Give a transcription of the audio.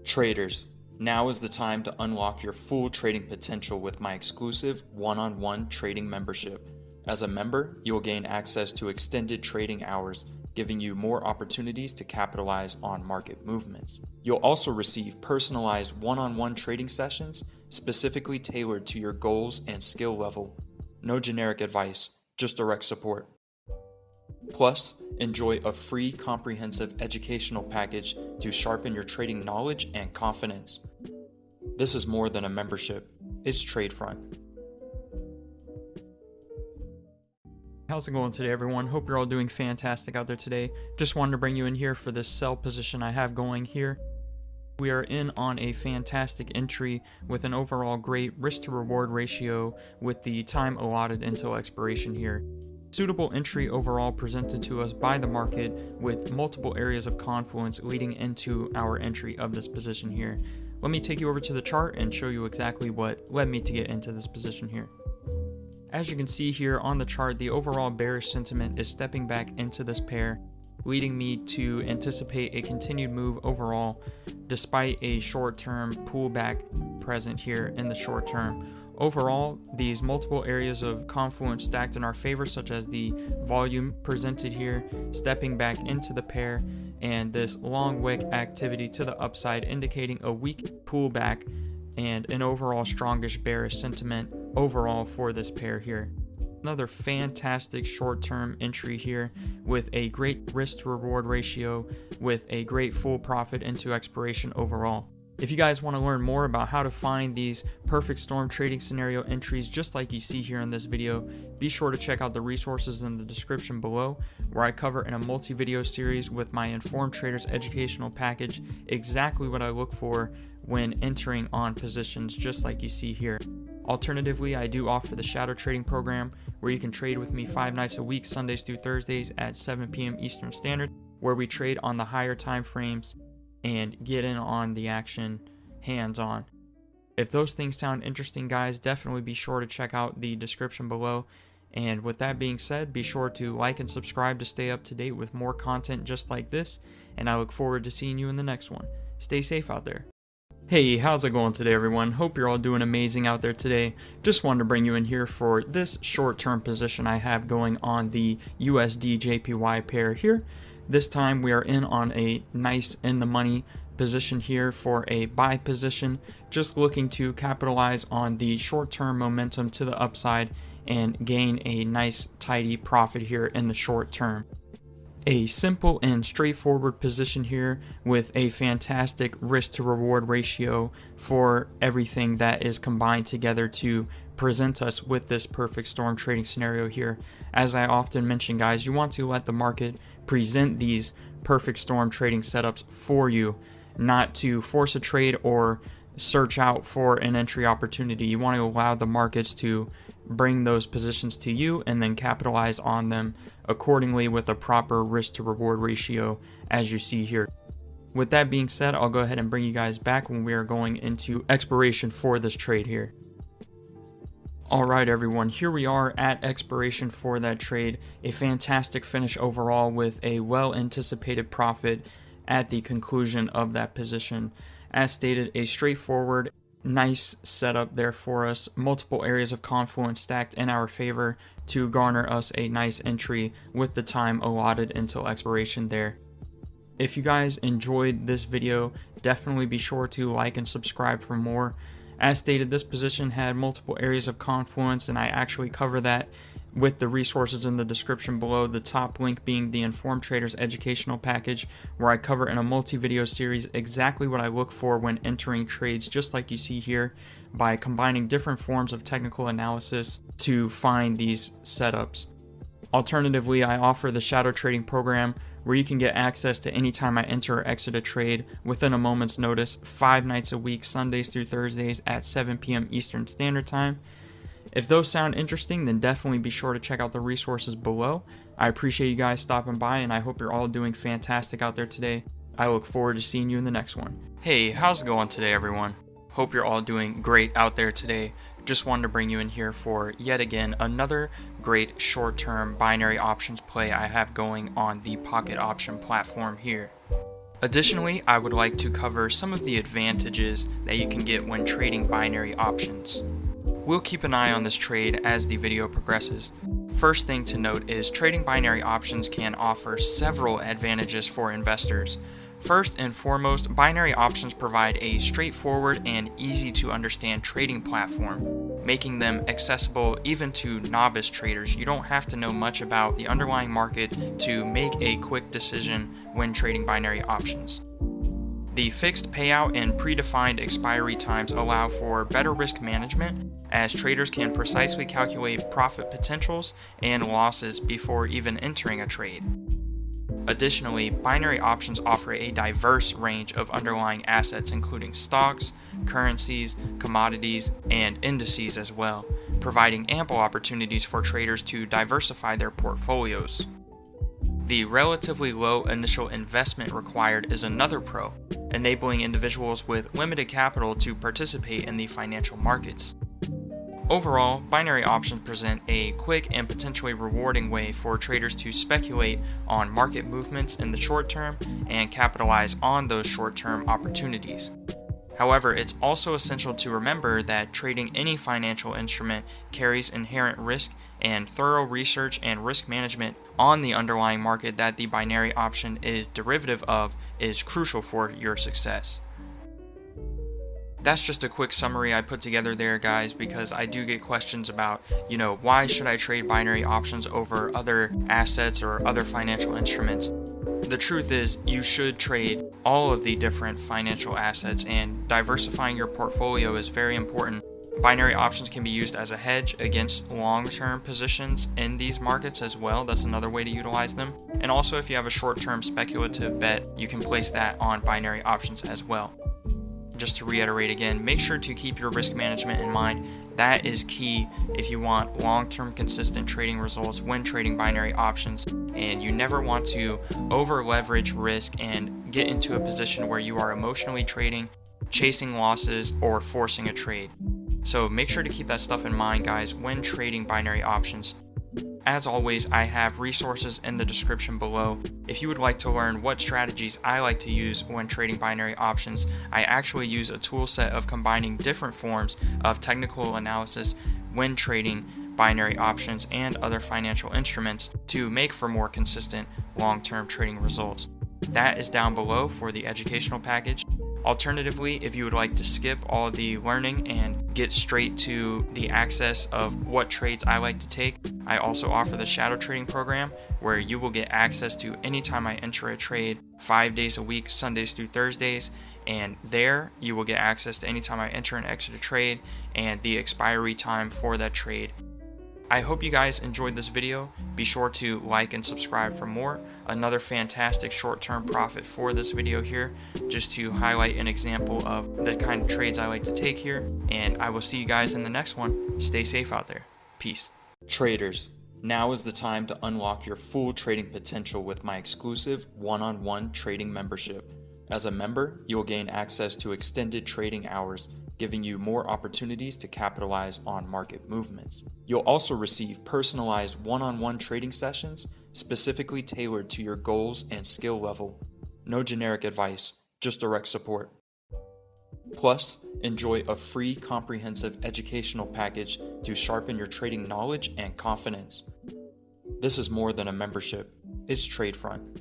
Traders, now is the time to unlock your full trading potential with my exclusive one-on-one trading membership. As a member, you will gain access to extended trading hours, giving you more opportunities to capitalize on market movements. You'll also receive personalized one-on-one trading sessions specifically tailored to your goals and skill level. No generic advice, just direct support. Plus, enjoy a free comprehensive educational package to sharpen your trading knowledge and confidence. This is more than a membership, it's TradeFront. How's it going today, everyone? Hope you're all doing fantastic out there today. Just wanted to bring you in here for this sell position I have going here. We are in on a fantastic entry with an overall great risk to reward ratio with the time allotted until expiration here. Suitable entry overall presented to us by the market with multiple areas of confluence leading into our entry of this position here. Let me take you over to the chart and show you exactly what led me to get into this position here. As you can see here on the chart, the overall bearish sentiment is stepping back into this pair, leading me to anticipate a continued move overall despite a short-term pullback present here in the short term. Overall, these multiple areas of confluence stacked in our favor, such as the volume presented here, stepping back into the pair, and this long wick activity to the upside indicating a weak pullback and an overall strongish bearish sentiment overall for this pair here. Another fantastic short-term entry here with a great risk to reward ratio with a great full profit into expiration overall. If you guys want to learn more about how to find these perfect storm trading scenario entries just like you see here in this video, be sure to check out the resources in the description below, where I cover in a multi-video series with my Informed Traders educational package exactly what I look for when entering on positions just like you see here. Alternatively, I do offer the shadow trading program where you can trade with me 5 nights a week, Sundays through Thursdays at 7 p.m. Eastern Standard, where we trade on the higher time frames and get in on the action hands-on. If those things sound interesting, guys, definitely be sure to check out the description below. And with that being said, be sure to like and subscribe to stay up to date with more content just like this, and I look forward to seeing you in the next one. Stay safe out there. Hey, how's it going today, everyone? Hope you're all doing amazing out there today. Just wanted to bring you in here for this short-term position I have going on the USD JPY pair here. This time we are in on a nice in the money position here for a buy position, just looking to capitalize on the short-term momentum to the upside and gain a nice tidy profit here in the short term. A simple and straightforward position here with a fantastic risk to reward ratio for everything that is combined together to present us with this perfect storm trading scenario here. As I often mention, guys, you want to let the market present these perfect storm trading setups for you, not to force a trade or search out for an entry opportunity. You want to allow the markets to bring those positions to you and then capitalize on them accordingly with a proper risk to reward ratio as you see here. With that being said, I'll go ahead and bring you guys back when we are going into expiration for this trade here. Alright everyone, here we are at expiration for that trade. A fantastic finish overall with a well anticipated profit at the conclusion of that position. As stated, a straightforward, nice setup there for us. Multiple areas of confluence stacked in our favor to garner us a nice entry with the time allotted until expiration there. If you guys enjoyed this video, definitely be sure to like and subscribe for more. As stated, this position had multiple areas of confluence, and I actually cover that with the resources in the description below, the top link being the Informed Traders educational package, where I cover in a multi-video series exactly what I look for when entering trades, just like you see here, by combining different forms of technical analysis to find these setups. Alternatively, I offer the shadow trading program, where you can get access to any time I enter or exit a trade within a moment's notice, 5 nights a week, Sundays through Thursdays at 7 p.m. Eastern Standard Time. If those sound interesting, then definitely be sure to check out the resources below. I appreciate you guys stopping by, and I hope you're all doing fantastic out there today. I look forward to seeing you in the next one. Hey, how's it going today, everyone? Hope you're all doing great out there today. Just wanted to bring you in here for yet again another great short-term binary options play I have going on the pocket option platform here. Additionally, I would like to cover some of the advantages that you can get when trading binary options. We'll keep an eye on this trade as the video progresses. First thing to note is trading binary options can offer several advantages for investors. First and foremost, binary options provide a straightforward and easy to understand trading platform, making them accessible even to novice traders. You don't have to know much about the underlying market to make a quick decision when trading binary options. The fixed payout and predefined expiry times allow for better risk management, as traders can precisely calculate profit potentials and losses before even entering a trade. Additionally, binary options offer a diverse range of underlying assets, including stocks, currencies, commodities, and indices as well, providing ample opportunities for traders to diversify their portfolios. The relatively low initial investment required is another pro, enabling individuals with limited capital to participate in the financial markets. Overall, binary options present a quick and potentially rewarding way for traders to speculate on market movements in the short term and capitalize on those short-term opportunities. However, it's also essential to remember that trading any financial instrument carries inherent risk, and thorough research and risk management on the underlying market that the binary option is derivative of is crucial for your success. That's just a quick summary I put together there, guys, because I do get questions about, why should I trade binary options over other assets or other financial instruments? The truth is, you should trade all of the different financial assets, and diversifying your portfolio is very important. Binary options can be used as a hedge against long-term positions in these markets as well. That's another way to utilize them. And also, if you have a short-term speculative bet, you can place that on binary options as well. Just to reiterate again, make sure to keep your risk management in mind. That is key if you want long-term consistent trading results when trading binary options, and you never want to over-leverage risk and get into a position where you are emotionally trading, chasing losses, or forcing a trade. So make sure to keep that stuff in mind, guys, when trading binary options. As always, I have resources in the description below. If you would like to learn what strategies I like to use when trading binary options, I actually use a tool set of combining different forms of technical analysis when trading binary options and other financial instruments to make for more consistent long-term trading results. That is down below for the educational package. Alternatively, if you would like to skip all the learning and get straight to the access of what trades I like to take, I also offer the shadow trading program, where you will get access to anytime I enter a trade 5 days a week, Sundays through Thursdays, and there you will get access to anytime I enter and exit a trade and the expiry time for that trade. I hope you guys enjoyed this video. Be sure to like and subscribe for more. Another fantastic short-term profit for this video here, just to highlight an example of the kind of trades I like to take here. And I will see you guys in the next one. Stay safe out there. Peace. Traders, now is the time to unlock your full trading potential with my exclusive one-on-one trading membership. As a member, you will gain access to extended trading hours, giving you more opportunities to capitalize on market movements. You'll also receive personalized one-on-one trading sessions specifically tailored to your goals and skill level. No generic advice, just direct support. Plus, enjoy a free comprehensive educational package to sharpen your trading knowledge and confidence. This is more than a membership, it's TradeFront.